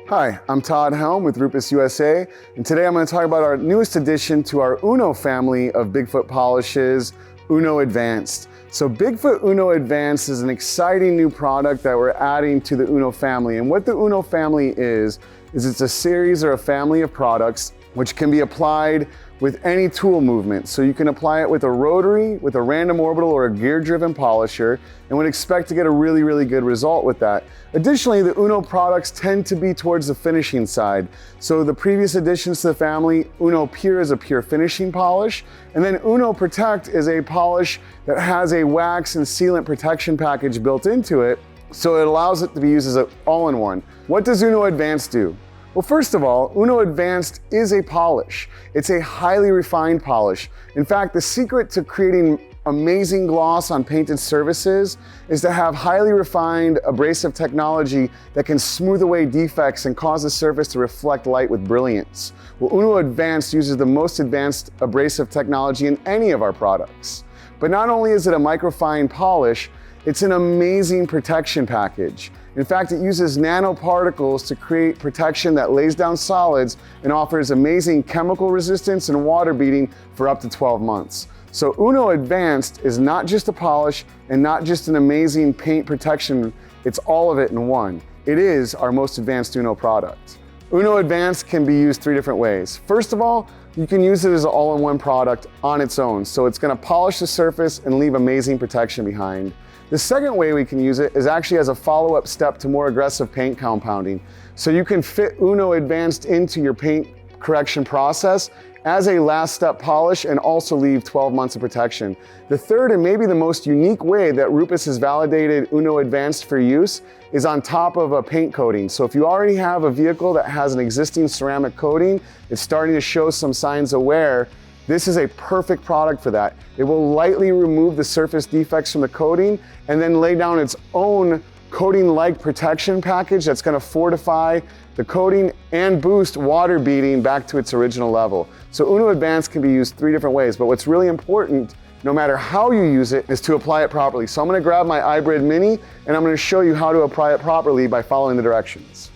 Hi, I'm Todd Helme with RUPES USA, and today I'm going to talk about our newest addition to our Uno family of Bigfoot polishes, Uno Advanced. So Bigfoot Uno Advanced is an exciting new product that we're adding to the Uno family. And what the Uno family is it's a series or a family of products which can be applied with any tool movement. So you can apply it with a rotary, with a random orbital, or a gear-driven polisher, and would expect to get a really, really good result with that. Additionally, the Uno products tend to be towards the finishing side. So the previous additions to the family, Uno Pure is a pure finishing polish, and then Uno Protect is a polish that has a wax and sealant protection package built into it, so it allows it to be used as an all-in-one. What does Uno Advanced do? Well, first of all, Uno Advanced is a polish. It's a highly refined polish. In fact, the secret to creating amazing gloss on painted surfaces is to have highly refined abrasive technology that can smooth away defects and cause the surface to reflect light with brilliance. Well, Uno Advanced uses the most advanced abrasive technology in any of our products. But not only is it a microfine polish, it's an amazing protection package. In fact, it uses nanoparticles to create protection that lays down solids and offers amazing chemical resistance and water beading for up to 12 months. So Uno Advanced is not just a polish and not just an amazing paint protection, it's all of it in one. It is our most advanced Uno product. Uno Advanced can be used three different ways. First of all, you can use it as an all-in-one product on its own. So it's gonna polish the surface and leave amazing protection behind. The second way we can use it is actually as a follow-up step to more aggressive paint compounding. So you can fit Uno Advanced into your paint correction process as a last step polish and also leave 12 months of protection. The third and maybe the most unique way that RUPES has validated Uno Advanced for use is on top of a paint coating. So if you already have a vehicle that has an existing ceramic coating, it's starting to show some signs of wear, this is a perfect product for that. It will lightly remove the surface defects from the coating and then lay down its own coating-like protection package that's gonna fortify the coating and boost water beading back to its original level. So Uno Advanced can be used three different ways, but what's really important, no matter how you use it, is to apply it properly. So I'm gonna grab my iBrid Mini and I'm gonna show you how to apply it properly by following the directions.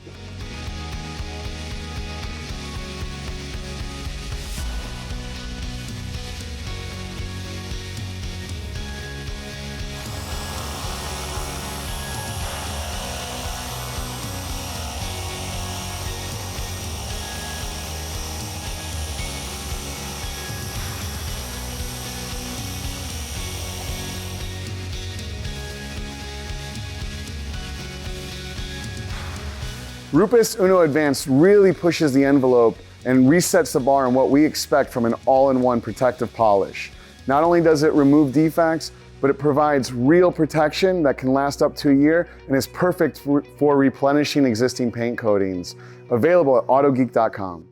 RUPES Uno Advanced really pushes the envelope and resets the bar on what we expect from an all-in-one protective polish. Not only does it remove defects, but it provides real protection that can last up to a year and is perfect for replenishing existing paint coatings. Available at Autogeek.com.